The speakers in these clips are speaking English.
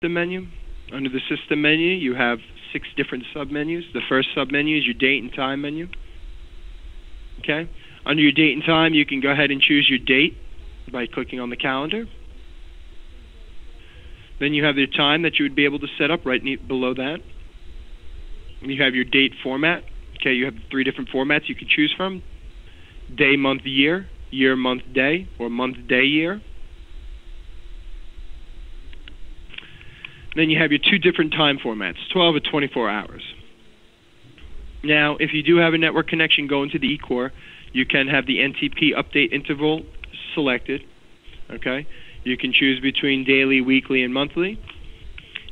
system menu. Under the system menu, you have 6 different submenus. The first submenu is your date and time menu. Okay. Under your date and time, you can go ahead and choose your date by clicking on the calendar. Then you have the time that you would be able to set up right below that. You have your date format. Okay, you have 3 different formats you can choose from: day, month, year, year, month, day, or month, day, year. Then you have your 2 different time formats, 12 or 24 hours. Now, if you do have a network connection going to the ECOR, you can have the NTP update interval selected. Okay, you can choose between daily, weekly, and monthly.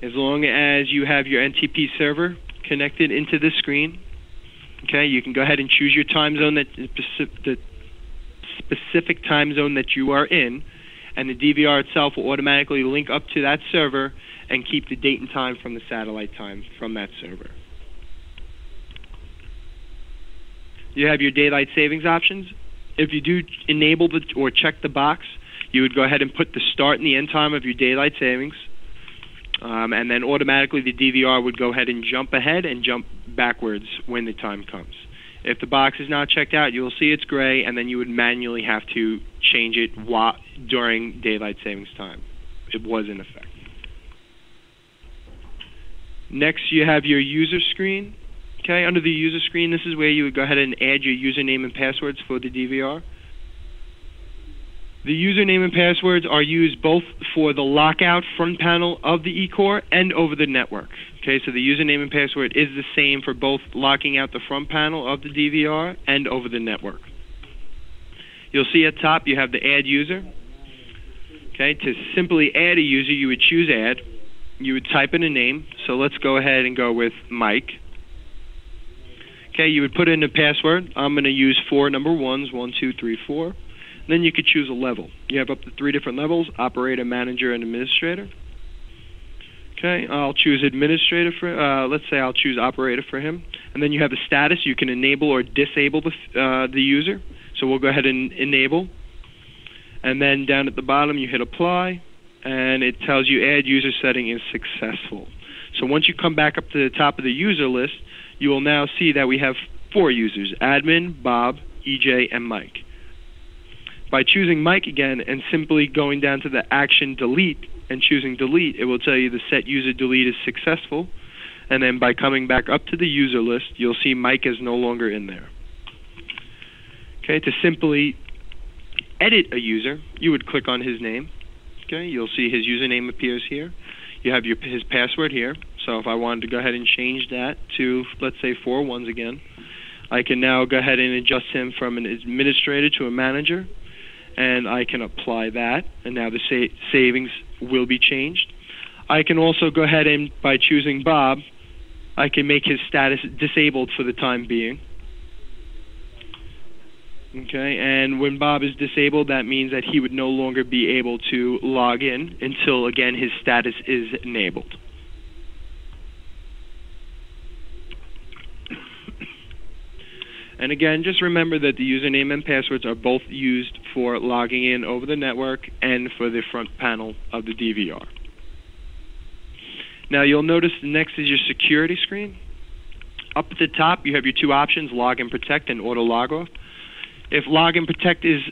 As long as you have your NTP server connected into the screen, okay, you can go ahead and choose your time zone, the specific time zone that you are in, and the DVR itself will automatically link up to that server and keep the date and time from the satellite time from that server. You have your daylight savings options. If you do enable or check the box, you would go ahead and put the start and the end time of your daylight savings, and then automatically the DVR would go ahead and jump ahead and jump backwards when the time comes. If the box is not checked out, you will see it's gray, and then you would manually have to change it during daylight savings time. It was in effect. Next, you have your user screen. Okay, under the user screen, this is where you would go ahead and add your username and passwords for the DVR. The username and passwords are used both for the lockout front panel of the ECOR and over the network. Okay, so the username and password is the same for both locking out the front panel of the DVR and over the network. You'll see at top you have the add user. Okay, to simply add a user, you would choose add. You would type in a name. So let's go ahead and go with Mike. Okay, you would put in a password. I'm going to use 4 number ones, 1, 2, 3, 4. Then you could choose a level. You have up to 3 different levels: operator, manager, and administrator. Okay, I'll choose administrator for. Let's say I'll choose operator for him. And then you have the status. You can enable or disable the user. So we'll go ahead and enable. And then down at the bottom, you hit apply, and it tells you add user setting is successful. So once you come back up to the top of the user list, you will now see that we have 4 users: admin, Bob, EJ, and Mike. By choosing Mike again and simply going down to the action delete and choosing delete, it will tell you the set user delete is successful. And then by coming back up to the user list, you'll see Mike is no longer in there. Okay, to simply edit a user, you would click on his name. Okay, you'll see his username appears here. You have his password here. So if I wanted to go ahead and change that to, let's say, 4 ones again, I can now go ahead and adjust him from an administrator to a manager, and I can apply that, and now the savings will be changed. I can also go ahead and, by choosing Bob, I can make his status disabled for the time being. Okay, and when Bob is disabled, that means that he would no longer be able to log in until, again, his status is enabled. And again, just remember that the username and passwords are both used for logging in over the network and for the front panel of the DVR. Now you'll notice next is your security screen. Up at the top, you have your 2 options: log and protect and auto log off. If log and protect is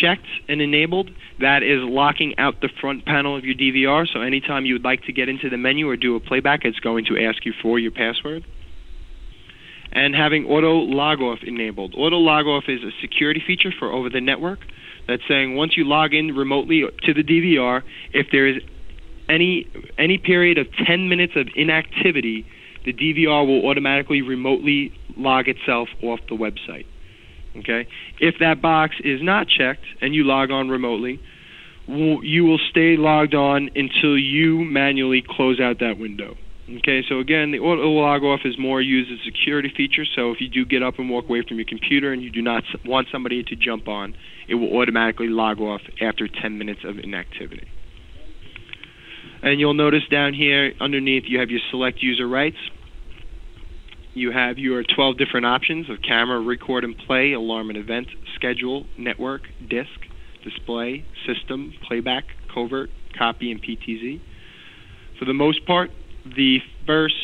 checked and enabled, that is locking out the front panel of your DVR. So anytime you would like to get into the menu or do a playback, it's going to ask you for your password. And having auto log off enabled. Auto log off is a security feature for over the network that's saying once you log in remotely to the DVR, if there is any period of 10 minutes of inactivity, the DVR will automatically remotely log itself off the website. Okay? If that box is not checked and you log on remotely, you will stay logged on until you manually close out that window. Okay, so again, the auto log off is more used as a security feature, so if you do get up and walk away from your computer and you do not want somebody to jump on, it will automatically log off after 10 minutes of inactivity. And you'll notice down here underneath you have your select user rights. You have your 12 different options of camera, record and play, alarm and event, schedule, network, disk, display, system, playback, covert, copy, and PTZ. For the most part, the first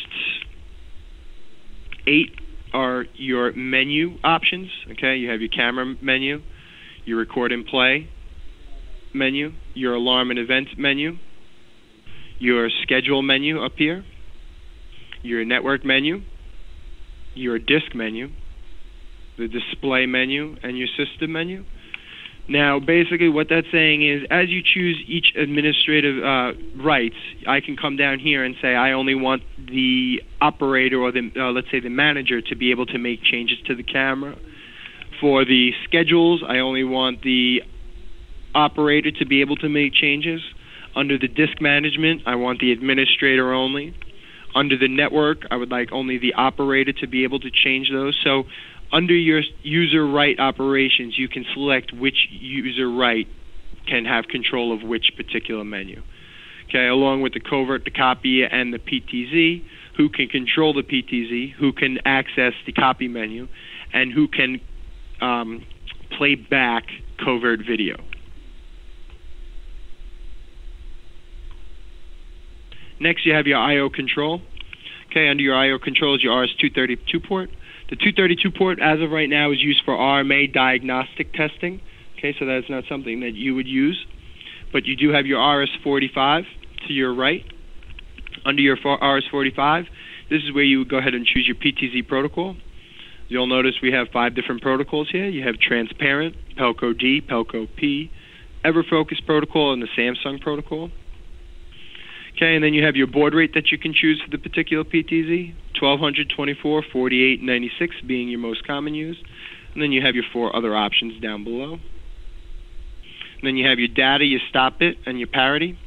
8 are your menu options. Okay, you have your camera menu, your record and play menu, your alarm and event menu, your schedule menu up here, your network menu, your disk menu, the display menu, and your system menu. Now, basically what that's saying is, as you choose each administrative rights, I can come down here and say I only want the operator or the, let's say the manager, to be able to make changes to the camera. For the schedules, I only want the operator to be able to make changes. Under the disk management, I want the administrator only. Under the network, I would like only the operator to be able to change those. So under your user right operations, you can select which user right can have control of which particular menu. Okay, along with the covert, the copy, and the PTZ, who can control the PTZ, who can access the copy menu, and who can play back covert video. Next, you have your I/O control. Okay, under your I/O control is your RS-232 port. The 232 port, as of right now, is used for RMA diagnostic testing. Okay, so that's not something that you would use. But you do have your RS-45 to your right. Under your RS-45, this is where you would go ahead and choose your PTZ protocol. You'll notice we have 5 different protocols here. You have Transparent, Pelco D, Pelco P, EverFocus protocol, and the Samsung protocol. Okay, and then you have your baud rate that you can choose for the particular PTZ, 1200, 24, 48, 96 being your most common used. And then you have your 4 other options down below. And then you have your data, your stop bit, and your parity.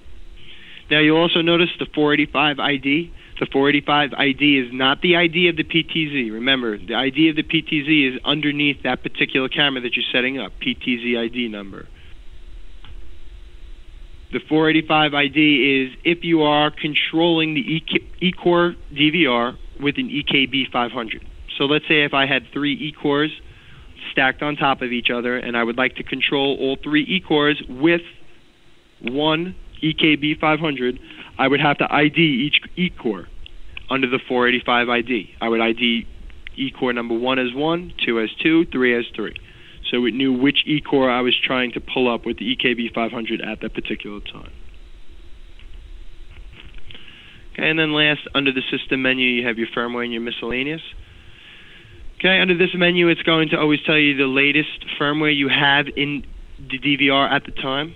Now you'll also notice the 485 ID. The 485 ID is not the ID of the PTZ. Remember, the ID of the PTZ is underneath that particular camera that you're setting up, PTZ ID number. The 485 ID is if you are controlling the ECOR DVR with an EKB 500. So let's say if I had 3 ECORs stacked on top of each other and I would like to control all 3 ECORs with one EKB 500, I would have to ID each ECOR under the 485 ID. I would ID ECOR number 1 as 1, 2 as 2, 3 as 3. So it knew which ECOR I was trying to pull up with the EKB 500 at that particular time. Okay, and then last, under the system menu, you have your firmware and your miscellaneous. Okay, under this menu, it's going to always tell you the latest firmware you have in the DVR at the time.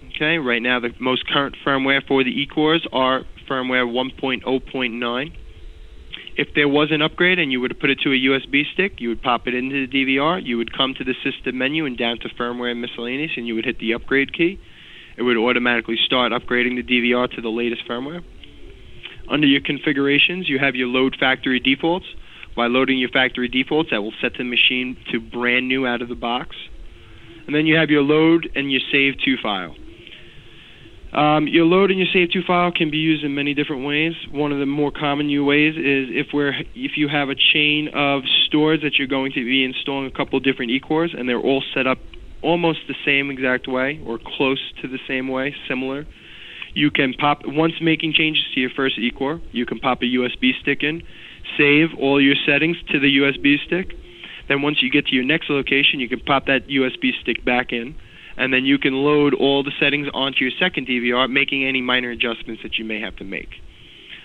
Okay, right now the most current firmware for the ECORs are firmware 1.0.9. If there was an upgrade and you were to put it to a USB stick, you would pop it into the DVR, you would come to the system menu and down to firmware and miscellaneous, and you would hit the upgrade key. It would automatically start upgrading the DVR to the latest firmware. Under your configurations, you have your load factory defaults. By loading your factory defaults, that will set the machine to brand new out of the box. And then you have your load and your save to file. Your load and your save to file can be used in many different ways. One of the more common ways is if you have a chain of stores that you're going to be installing a couple of different ECORs and they're all set up almost the same exact way or close to the same way, similar. You can pop, once making changes to your first ECOR, you can pop a USB stick in, save all your settings to the USB stick. Then once you get to your next location, you can pop that USB stick back in, and then you can load all the settings onto your second DVR, making any minor adjustments that you may have to make.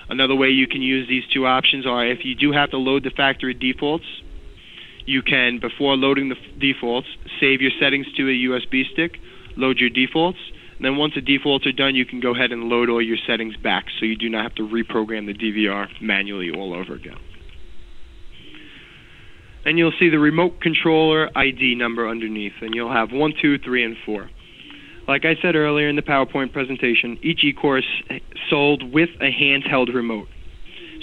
Another way you can use these 2 options are if you do have to load the factory defaults, you can, before loading the defaults, save your settings to a USB stick, load your defaults, and then once the defaults are done, you can go ahead and load all your settings back so you do not have to reprogram the DVR manually all over again. And you'll see the remote controller ID number underneath, and you'll have 1, 2, 3, and 4. Like I said earlier in the PowerPoint presentation, each ECOR is sold with a handheld remote.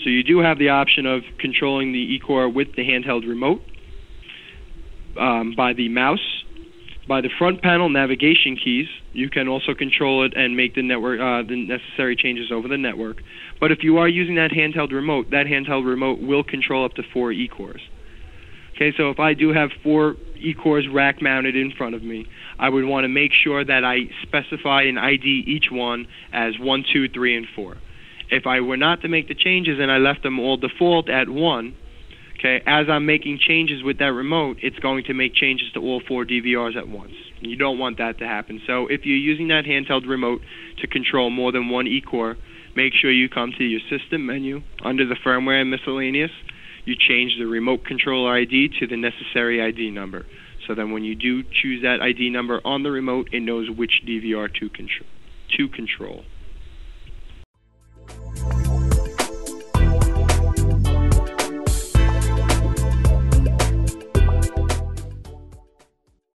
So you do have the option of controlling the ECOR with the handheld remote by the mouse. By the front panel navigation keys, you can also control it and make the network the necessary changes over the network. But if you are using that handheld remote will control up to 4 ECORs. Okay, so if I do have 4 ECORs rack mounted in front of me, I would want to make sure that I specify and ID each one as 1, 2, 3, and 4. If I were not to make the changes and I left them all default at 1, okay, as I'm making changes with that remote, it's going to make changes to all 4 DVRs at once. You don't want that to happen. So if you're using that handheld remote to control more than one ECOR, make sure you come to your system menu under the firmware and miscellaneous. You change the remote controller ID to the necessary ID number. So then when you do choose that ID number on the remote, it knows which DVR to control.